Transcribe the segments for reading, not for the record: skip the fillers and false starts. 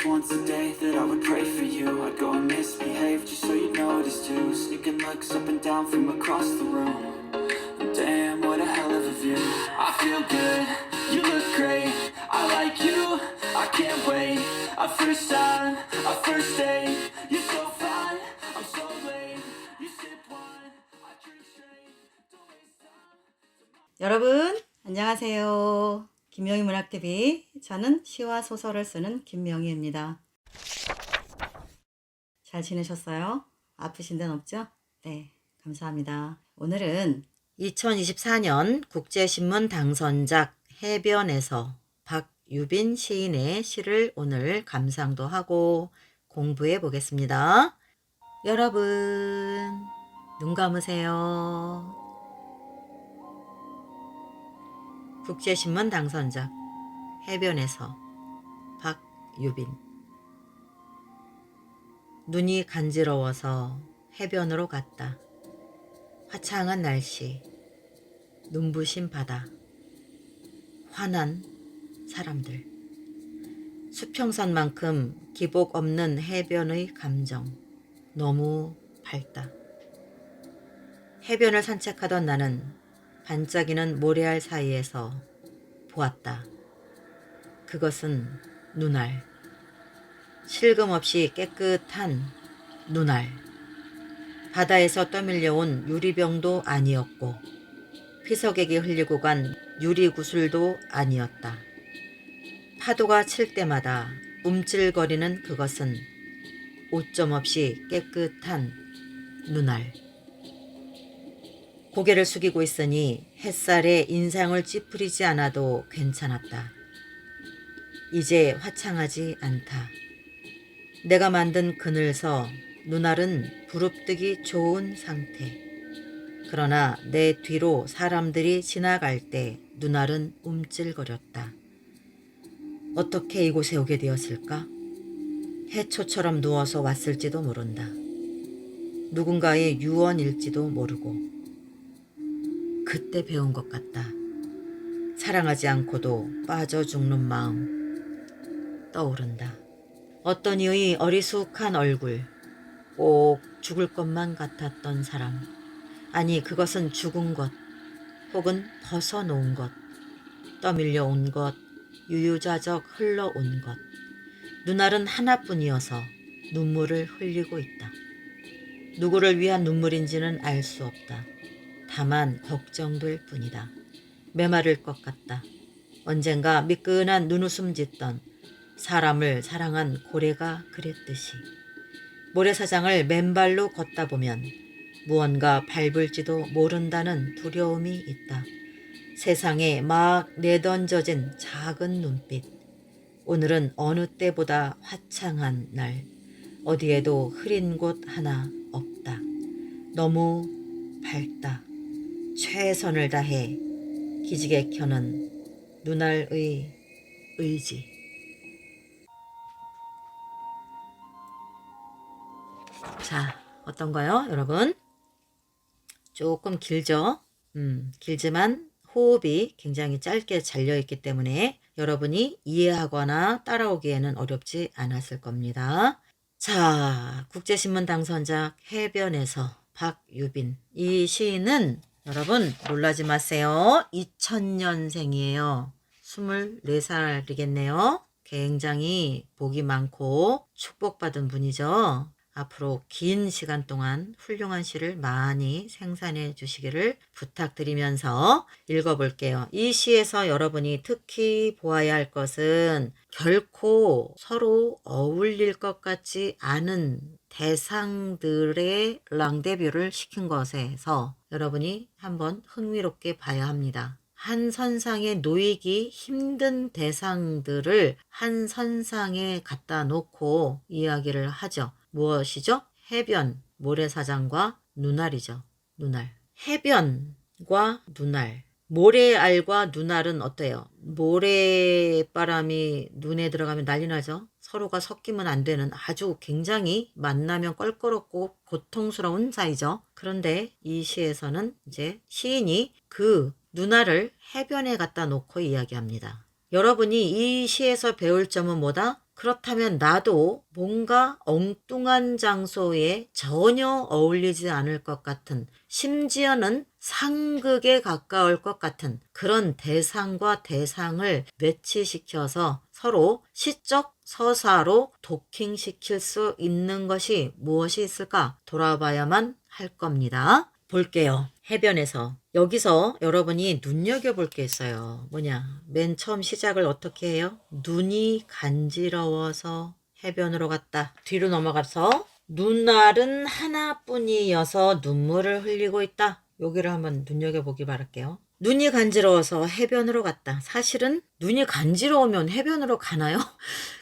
just once a day that I would pray for you. I'd go and misbehave just so you'd notice too. Sneaking looks up and down from across the room. Damn, what a hell of a view. I feel good, you look great. I like you, I can't wait. A first time, a first date. You're so fine, I'm so late. You sip wine, I drink straight. Don't waste time. 여러분 안녕하세요. 김명희 문학TV. 저는 시와 소설을 쓰는 김명희입니다. 잘 지내셨어요? 아프신 데는 없죠? 네, 감사합니다. 오늘은 2024년 국제신문 당선작 해변에서 박유빈 시인의 시를 오늘 감상도 하고 공부해 보겠습니다. 여러분 눈 감으세요. 국제신문 당선작 해변에서 박유빈. 눈이 간지러워서 해변으로 갔다. 화창한 날씨, 눈부신 바다, 환한 사람들. 수평선만큼 기복 없는 해변의 감정, 너무 밝다. 해변을 산책하던 나는 반짝이는 모래알 사이에서 보았다. 그것은 눈알. 실금없이 깨끗한 눈알. 바다에서 떠밀려온 유리병도 아니었고 피서객이 흘리고 간 유리구슬도 아니었다. 파도가 칠 때마다 움찔거리는 그것은 오점 없이 깨끗한 눈알. 고개를 숙이고 있으니 햇살에 인상을 찌푸리지 않아도 괜찮았다. 이제 화창하지 않다. 내가 만든 그늘서 눈알은 부릅뜨기 좋은 상태. 그러나 내 뒤로 사람들이 지나갈 때 눈알은 움찔거렸다. 어떻게 이곳에 오게 되었을까? 해초처럼 누워서 왔을지도 모른다. 누군가의 유언일지도 모르고. 그때 배운 것 같다. 사랑하지 않고도 빠져 죽는 마음 떠오른다. 어떤 이의 어리숙한 얼굴, 꼭 죽을 것만 같았던 사람. 아니, 그것은 죽은 것, 혹은 벗어놓은 것, 떠밀려 온 것, 유유자적 흘러온 것. 눈알은 하나뿐이어서 눈물을 흘리고 있다. 누구를 위한 눈물인지는 알 수 없다. 다만 걱정될 뿐이다. 메마를 것 같다. 언젠가 미끈한 눈웃음 짓던 사람을 사랑한 고래가 그랬듯이. 모래사장을 맨발로 걷다 보면 무언가 밟을지도 모른다는 두려움이 있다. 세상에 막 내던져진 작은 눈빛. 오늘은 어느 때보다 화창한 날. 어디에도 흐린 곳 하나 없다. 너무 밝다. 최선을 다해 기지개 켜는 눈알의 의지. 자, 어떤가요, 여러분? 조금 길죠? 길지만 호흡이 굉장히 짧게 잘려있기 때문에 여러분이 이해하거나 따라오기에는 어렵지 않았을 겁니다. 자, 국제신문 당선작 해변에서 박유빈. 이 시인은 여러분 놀라지 마세요. 2000년생이에요. 24살이겠네요. 굉장히 복이 많고 축복받은 분이죠. 앞으로 긴 시간 동안 훌륭한 시를 많이 생산해 주시기를 부탁드리면서 읽어볼게요. 이 시에서 여러분이 특히 보아야 할 것은 결코 서로 어울릴 것 같지 않은 대상들의 랑데뷰를 시킨 것에서 여러분이 한번 흥미롭게 봐야 합니다. 한 선상에 놓이기 힘든 대상들을 한 선상에 갖다 놓고 이야기를 하죠. 무엇이죠? 해변, 모래사장과 눈알이죠. 눈알. 해변과 눈알. 모래알과 눈알은 어때요? 모래바람이 눈에 들어가면 난리 나죠? 서로가 섞이면 안 되는 아주 굉장히 만나면 껄끄럽고 고통스러운 사이죠. 그런데 이 시에서는 이제 시인이 그 눈알을 해변에 갖다 놓고 이야기합니다. 여러분이 이 시에서 배울 점은 뭐다? 그렇다면 나도 뭔가 엉뚱한 장소에 전혀 어울리지 않을 것 같은, 심지어는 상극에 가까울 것 같은 그런 대상과 대상을 매치시켜서 서로 시적 서사로 도킹시킬 수 있는 것이 무엇이 있을까 돌아봐야만 할 겁니다. 볼게요. 해변에서. 여기서 여러분이 눈여겨볼 게 있어요. 뭐냐? 맨 처음 시작을 어떻게 해요? 눈이 간지러워서 해변으로 갔다. 뒤로 넘어가서 눈알은 하나뿐이어서 눈물을 흘리고 있다. 여기를 한번 눈여겨보기 바랄게요. 눈이 간지러워서 해변으로 갔다. 사실은 눈이 간지러우면 해변으로 가나요?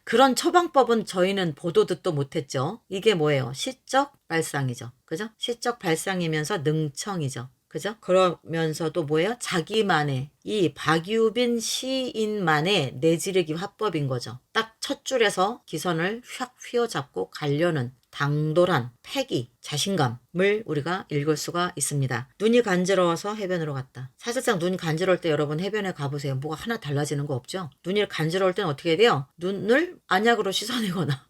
그런 처방법은 저희는 보도 듣도 못했죠. 이게 뭐예요? 시적 발상이죠. 그죠? 시적 발상이면서 능청이죠. 그죠? 그러면서도 뭐예요? 자기만의, 이 박유빈 시인만의 내지르기 화법인 거죠. 딱 첫 줄에서 기선을 휙 휘어잡고 가려는 당돌한 패기, 자신감을 우리가 읽을 수가 있습니다. 눈이 간지러워서 해변으로 갔다. 사실상 눈이 간지러울 때 여러분 해변에 가보세요. 뭐가 하나 달라지는 거 없죠? 눈이 간지러울 때는 어떻게 해야 돼요? 눈을 안약으로 씻어내거나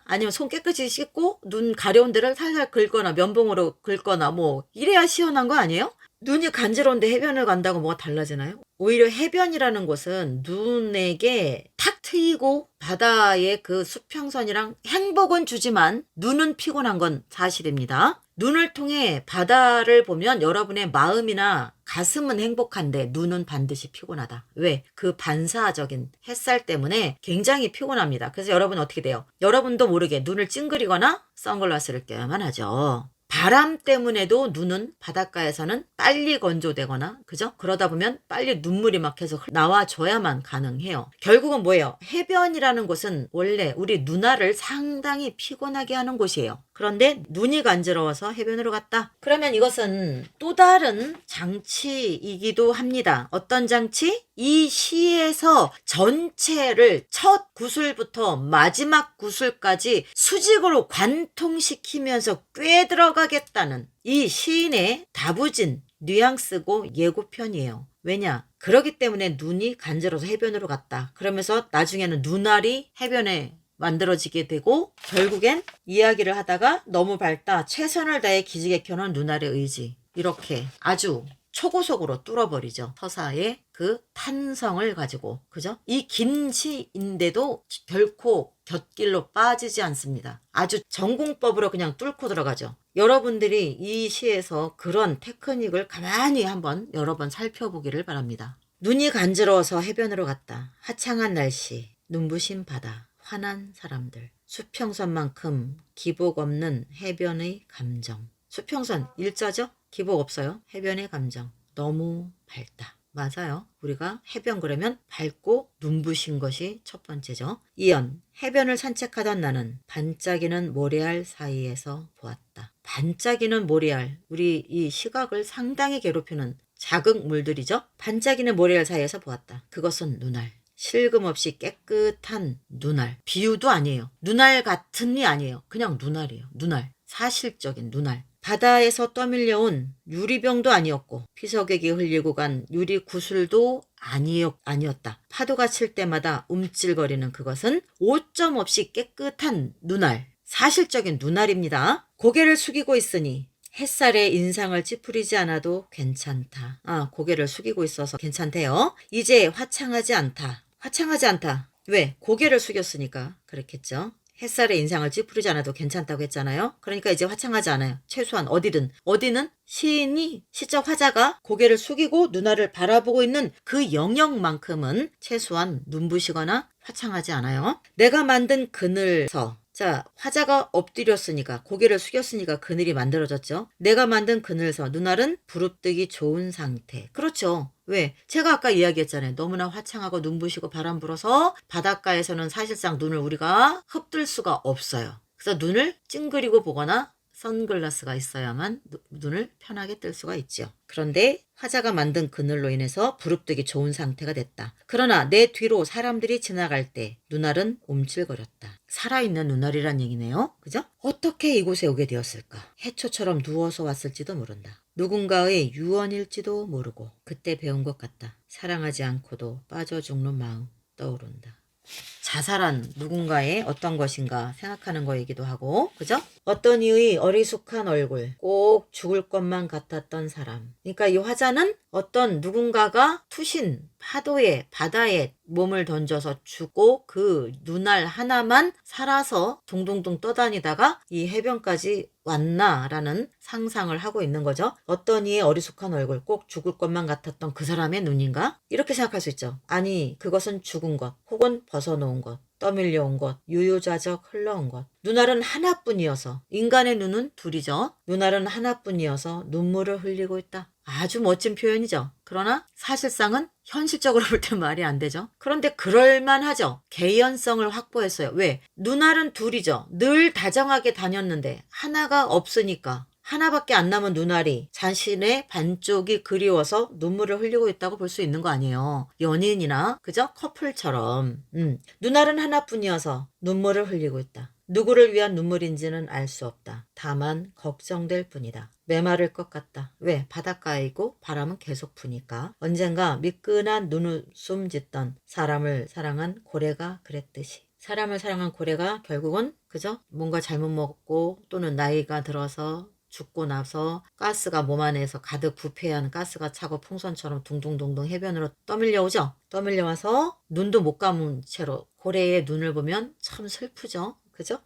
아니면 손 깨끗이 씻고 눈 가려운 데를 살살 긁거나 면봉으로 긁거나 뭐 이래야 시원한 거 아니에요? 눈이 간지러운데 해변을 간다고 뭐가 달라지나요? 오히려 해변이라는 곳은 눈에게 탁 트이고 바다의 그 수평선이랑 행복은 주지만 눈은 피곤한 건 사실입니다. 눈을 통해 바다를 보면 여러분의 마음이나 가슴은 행복한데 눈은 반드시 피곤하다. 왜? 그 반사적인 햇살 때문에 굉장히 피곤합니다. 그래서 여러분 어떻게 돼요? 여러분도 모르게 눈을 찡그리거나 선글라스를 껴야만 하죠. 바람 때문에도 눈은 바닷가에서는 빨리 건조되거나, 그죠? 그러다 보면 빨리 눈물이 막 계속 나와줘야만 가능해요. 결국은 뭐예요? 해변이라는 곳은 원래 우리 눈알을 상당히 피곤하게 하는 곳이에요. 그런데 눈이 간지러워서 해변으로 갔다. 그러면 이것은 또 다른 장치이기도 합니다. 어떤 장치? 이 시에서 전체를 첫 구슬부터 마지막 구슬까지 수직으로 관통시키면서 꿰들어가겠다는 이 시인의 다부진 뉘앙스고 예고편이에요. 왜냐? 그러기 때문에 눈이 간지러워서 해변으로 갔다. 그러면서 나중에는 눈알이 해변에 만들어지게 되고 결국엔 이야기를 하다가 너무 밝다. 최선을 다해 기지개 켜놓은 눈알의 의지. 이렇게 아주 초고속으로 뚫어버리죠. 서사의 그 탄성을 가지고. 그죠? 이 긴 시인데도 결코 곁길로 빠지지 않습니다. 아주 전공법으로 그냥 뚫고 들어가죠. 여러분들이 이 시에서 그런 테크닉을 가만히 한번 여러 번 살펴보기를 바랍니다. 눈이 간지러워서 해변으로 갔다. 화창한 날씨, 눈부신 바다, 환한 사람들, 수평선만큼 기복 없는 해변의 감정. 수평선 일자죠? 기복 없어요. 해변의 감정. 너무 밝다. 맞아요. 우리가 해변 그러면 밝고 눈부신 것이 첫 번째죠. 이연, 해변을 산책하던 나는 반짝이는 모래알 사이에서 보았다. 반짝이는 모래알, 우리 이 시각을 상당히 괴롭히는 자극물들이죠. 반짝이는 모래알 사이에서 보았다. 그것은 눈알. 실금없이 깨끗한 눈알. 비유도 아니에요. 눈알 같은이 아니에요. 그냥 눈알이에요. 눈알. 사실적인 눈알. 바다에서 떠밀려온 유리병도 아니었고 피서객이 흘리고 간 유리 구슬도 아니었다. 파도가 칠 때마다 움찔거리는 그것은 오점 없이 깨끗한 눈알. 사실적인 눈알입니다. 고개를 숙이고 있으니 햇살에 인상을 찌푸리지 않아도 괜찮다. 고개를 숙이고 있어서 괜찮대요. 이제 화창하지 않다. 화창하지 않다. 왜? 고개를 숙였으니까 그렇겠죠. 햇살에 인상을 찌푸리지 않아도 괜찮다고 했잖아요. 그러니까 이제 화창하지 않아요. 최소한 어디는 시인이 시적 화자가 고개를 숙이고 눈알을 바라보고 있는 그 영역만큼은 최소한 눈부시거나 화창하지 않아요. 내가 만든 그늘서. 자, 화자가 엎드렸으니까 고개를 숙였으니까 그늘이 만들어졌죠. 내가 만든 그늘서 눈알은 부릅뜨기 좋은 상태. 그렇죠. 왜? 제가 아까 이야기했잖아요. 너무나 화창하고 눈부시고 바람 불어서 바닷가에서는 사실상 눈을 우리가 흡들 수가 없어요. 그래서 눈을 찡그리고 보거나 선글라스가 있어야만 눈을 편하게 뜰 수가 있죠. 그런데 화자가 만든 그늘로 인해서 부릅뜨기 좋은 상태가 됐다. 그러나 내 뒤로 사람들이 지나갈 때 눈알은 움찔거렸다. 살아있는 눈알이란 얘기네요. 그죠? 어떻게 이곳에 오게 되었을까? 해초처럼 누워서 왔을지도 모른다. 누군가의 유언일지도 모르고 그때 배운 것 같다. 사랑하지 않고도 빠져 죽는 마음 떠오른다. 자살한 누군가의 어떤 것인가 생각하는 거이기도 하고, 그죠? 어떤 이의 어리숙한 얼굴, 꼭 죽을 것만 같았던 사람. 그러니까 이 화자는 어떤 누군가가 투신, 파도에, 바다에 몸을 던져서 죽고 그 눈알 하나만 살아서 둥둥둥 떠다니다가 이 해변까지 왔나라는 상상을 하고 있는 거죠. 어떤 이의 어리숙한 얼굴, 꼭 죽을 것만 같았던 그 사람의 눈인가? 이렇게 생각할 수 있죠. 아니, 그것은 죽은 것, 혹은 벗어놓은 것, 떠밀려온 것, 유유자적 흘러온 것. 눈알은 하나뿐이어서, 인간의 눈은 둘이죠. 눈알은 하나뿐이어서 눈물을 흘리고 있다. 아주 멋진 표현이죠. 그러나 사실상은 현실적으로 볼 땐 말이 안 되죠. 그런데 그럴만하죠. 개연성을 확보했어요. 왜? 눈알은 둘이죠. 늘 다정하게 다녔는데 하나가 없으니까 하나밖에 안 남은 눈알이 자신의 반쪽이 그리워서 눈물을 흘리고 있다고 볼 수 있는 거 아니에요. 연인이나 그죠? 커플처럼 눈알은 하나뿐이어서 눈물을 흘리고 있다. 누구를 위한 눈물인지는 알 수 없다. 다만 걱정될 뿐이다. 메마를 것 같다. 왜? 바닷가이고 바람은 계속 부니까. 언젠가 미끈한 눈웃음 짓던 사람을 사랑한 고래가 그랬듯이. 사람을 사랑한 고래가 결국은 그죠? 뭔가 잘못 먹고 또는 나이가 들어서 죽고 나서 가스가 몸 안에서 가득 부패한 가스가 차고 풍선처럼 둥둥둥둥 해변으로 떠밀려오죠. 떠밀려와서 눈도 못 감은 채로 고래의 눈을 보면 참 슬프죠. 그죠?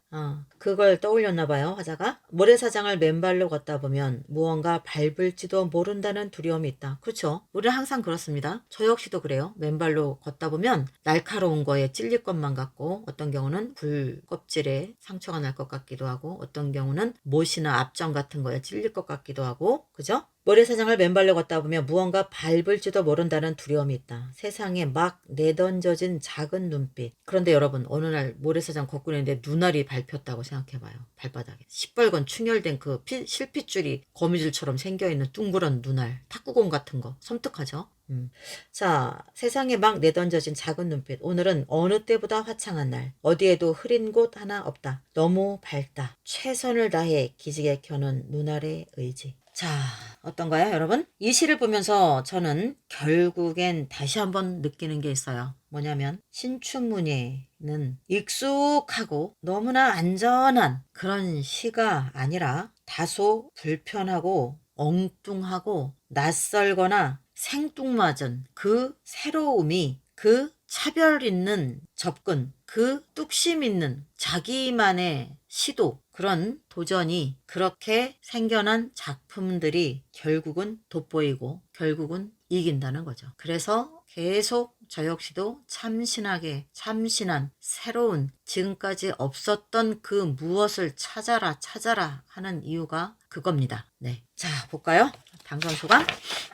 그걸 떠올렸나 봐요, 화자가. 모래사장을 맨발로 걷다 보면 무언가 밟을지도 모른다는 두려움이 있다. 그렇죠. 우리는 항상 그렇습니다. 저 역시도 그래요. 맨발로 걷다 보면 날카로운 거에 찔릴 것만 같고, 어떤 경우는 굴 껍질에 상처가 날 것 같기도 하고, 어떤 경우는 못이나 앞정 같은 거에 찔릴 것 같기도 하고, 그죠? 모래사장을 맨발로 걷다 보면 무언가 밟을지도 모른다는 두려움이 있다. 세상에 막 내던져진 작은 눈빛. 그런데 여러분, 어느 날 모래사장 걷고 있는데 눈알이 밟혔다고 생각해봐요. 발바닥에. 시뻘건 충혈된 그 실핏줄이 거미줄처럼 생겨있는 둥그런 눈알. 탁구공 같은 거. 섬뜩하죠? 자, 세상에 막 내던져진 작은 눈빛. 오늘은 어느 때보다 화창한 날. 어디에도 흐린 곳 하나 없다. 너무 밝다. 최선을 다해 기지개 켜는 눈알의 의지. 자, 어떤가요, 여러분? 이 시를 보면서 저는 결국엔 다시 한번 느끼는 게 있어요. 뭐냐면 신춘문예는 익숙하고 너무나 안전한 그런 시가 아니라 다소 불편하고 엉뚱하고 낯설거나 생뚱맞은 그 새로움이, 그 차별 있는 접근, 그 뚝심 있는 자기만의 시도, 그런 도전이 그렇게 생겨난 작품들이 결국은 돋보이고 결국은 이긴다는 거죠. 그래서 계속 저 역시도 참신하게 참신한 새로운 지금까지 없었던 그 무엇을 찾아라 하는 이유가 그겁니다. 네, 자 볼까요? 당선 소감.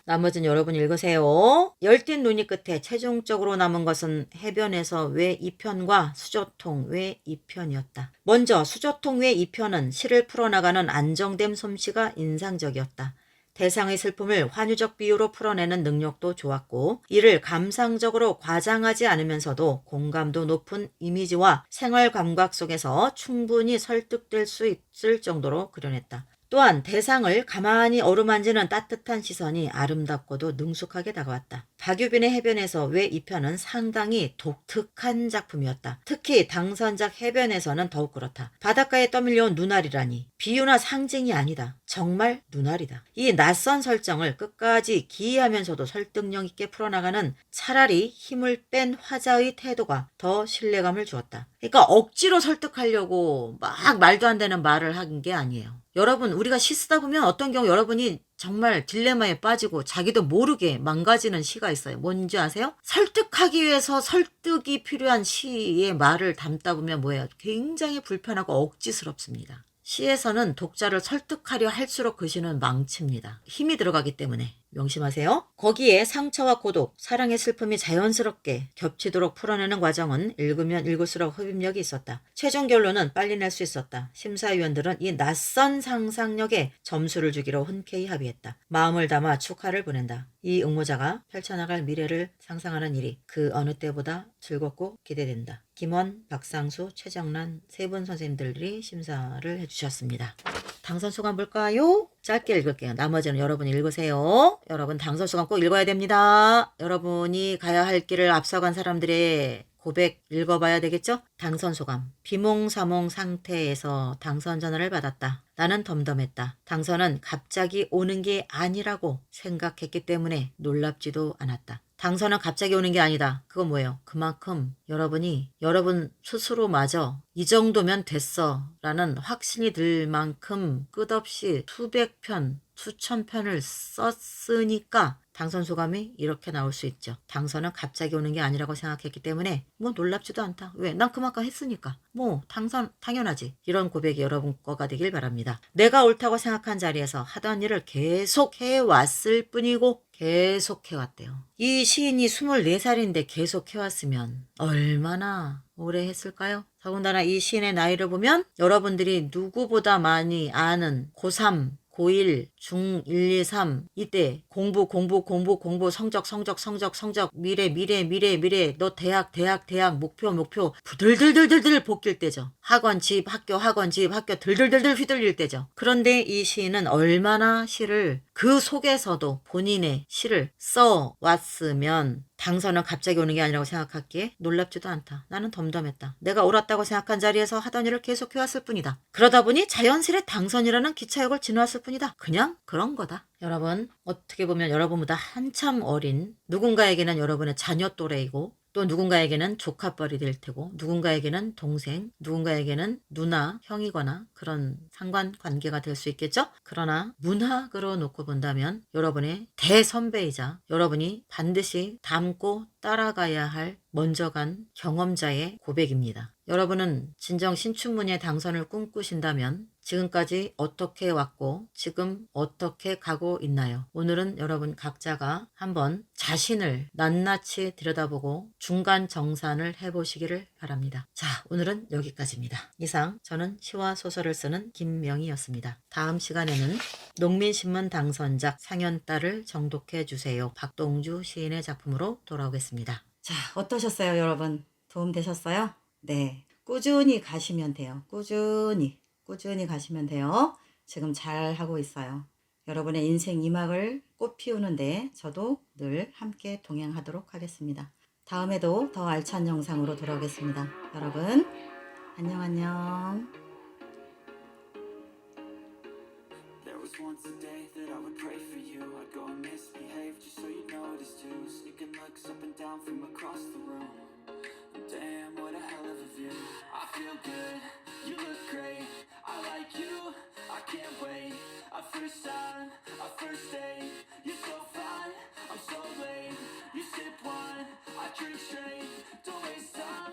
나머지는 여러분 읽으세요. 열띤 논의 끝에 최종적으로 남은 것은 해변에서 왜 2편과 수저통 왜 2편이었다. 먼저 수저통 왜 2편은 시를 풀어나가는 안정됨 솜씨가 인상적이었다. 대상의 슬픔을 환유적 비유로 풀어내는 능력도 좋았고, 이를 감상적으로 과장하지 않으면서도 공감도 높은 이미지와 생활 감각 속에서 충분히 설득될 수 있을 정도로 그려냈다. 또한 대상을 가만히 어루만지는 따뜻한 시선이 아름답고도 능숙하게 다가왔다. 박유빈의 해변에서 왜 2편은 상당히 독특한 작품이었다. 특히 당선작 해변에서는 더욱 그렇다. 바닷가에 떠밀려온 눈알이라니 비유나 상징이 아니다. 정말 눈알이다. 이 낯선 설정을 끝까지 기이하면서도 설득력 있게 풀어나가는 차라리 힘을 뺀 화자의 태도가 더 신뢰감을 주었다. 그러니까 억지로 설득하려고 막 말도 안 되는 말을 한 게 아니에요. 여러분, 우리가 시 쓰다 보면 어떤 경우 여러분이 정말 딜레마에 빠지고 자기도 모르게 망가지는 시가 있어요. 뭔지 아세요? 설득하기 위해서 설득이 필요한 시의 말을 담다 보면 뭐예요? 굉장히 불편하고 억지스럽습니다. 시에서는 독자를 설득하려 할수록 그 시는 망칩니다. 힘이 들어가기 때문에. 명심하세요. 거기에 상처와 고독, 사랑의 슬픔이 자연스럽게 겹치도록 풀어내는 과정은 읽으면 읽을수록 흡입력이 있었다. 최종 결론은 빨리 낼 수 있었다. 심사위원들은 이 낯선 상상력에 점수를 주기로 흔쾌히 합의했다. 마음을 담아 축하를 보낸다. 이 응모자가 펼쳐나갈 미래를 상상하는 일이 그 어느 때보다 즐겁고 기대된다. 김원, 박상수, 최정란 세 분 선생님들이 심사를 해주셨습니다. 당선 소감 볼까요? 짧게 읽을게요. 나머지는 여러분이 읽으세요. 여러분 당선 소감 꼭 읽어야 됩니다. 여러분이 가야 할 길을 앞서간 사람들의 고백 읽어봐야 되겠죠? 당선 소감. 비몽사몽 상태에서 당선 전화를 받았다. 나는 덤덤했다. 당선은 갑자기 오는 게 아니라고 생각했기 때문에 놀랍지도 않았다. 당선은 갑자기 오는 게 아니다. 그건 뭐예요? 그만큼 여러분이 여러분 스스로마저 이 정도면 됐어 라는 확신이 들 만큼 끝없이 수백 편, 수천 편을 썼으니까 당선 소감이 이렇게 나올 수 있죠. 당선은 갑자기 오는 게 아니라고 생각했기 때문에 뭐 놀랍지도 않다. 왜? 난 그만큼 했으니까. 뭐 당선 당연하지. 이런 고백이 여러분 거가 되길 바랍니다. 내가 옳다고 생각한 자리에서 하던 일을 계속 해왔을 뿐이고 계속 해왔대요. 이 시인이 24살인데 계속 해왔으면 얼마나 오래 했을까요? 더군다나 이 시인의 나이를 보면 여러분들이 누구보다 많이 아는 고3, 고1, 중1, 2, 3 이때 공부 성적 미래 너 대학 목표 부들들들들들 볶일 때죠. 학원 집 학교 들들들들 휘둘릴 때죠. 그런데 이 시인은 얼마나 시를 그 속에서도 본인의 시를 써왔으면 당선은 갑자기 오는 게 아니라고 생각하기에 놀랍지도 않다. 나는 덤덤했다. 내가 옳았다고 생각한 자리에서 하던 일을 계속 해왔을 뿐이다. 그러다 보니 자연스레 당선이라는 기차역을 지나왔을 뿐이다. 그냥 그런 거다. 여러분, 어떻게 보면 여러분보다 한참 어린 누군가에게는 여러분의 자녀 또래이고 또 누군가에게는 조카뻘이 될 테고 누군가에게는 동생, 누군가에게는 누나, 형이거나 그런 상관관계가 될 수 있겠죠? 그러나 문학으로 놓고 본다면 여러분의 대선배이자 여러분이 반드시 닮고 따라가야 할 먼저 간 경험자의 고백입니다. 여러분은 진정 신춘문예 당선을 꿈꾸신다면 지금까지 어떻게 왔고 지금 어떻게 가고 있나요? 오늘은 여러분 각자가 한번 자신을 낱낱이 들여다보고 중간 정산을 해보시기를 바랍니다. 자, 오늘은 여기까지입니다. 이상 저는 시와 소설을 쓰는 김명희였습니다. 다음 시간에는 농민신문 당선작 상현딸을 정독해 주세요. 박동주 시인의 작품으로 돌아오겠습니다. 자, 어떠셨어요, 여러분? 도움되셨어요? 네. 꾸준히 가시면 돼요. 꾸준히 가시면 돼요. 지금 잘 하고 있어요. 여러분의 인생 2막을 꽃 피우는데 저도 늘 함께 동행하도록 하겠습니다. 다음에도 더 알찬 영상으로 돌아오겠습니다. 여러분, 안녕. There was once a day that I would pray for you. I'd go and misbehave just so you'd notice too. Sneaking looks up and down from across the room. Damn, what a hell of a view. I feel good, you look great. I like you, I can't wait. A first time, a first date. You're so fine, I'm so late. You sip wine, I drink straight. Don't waste time.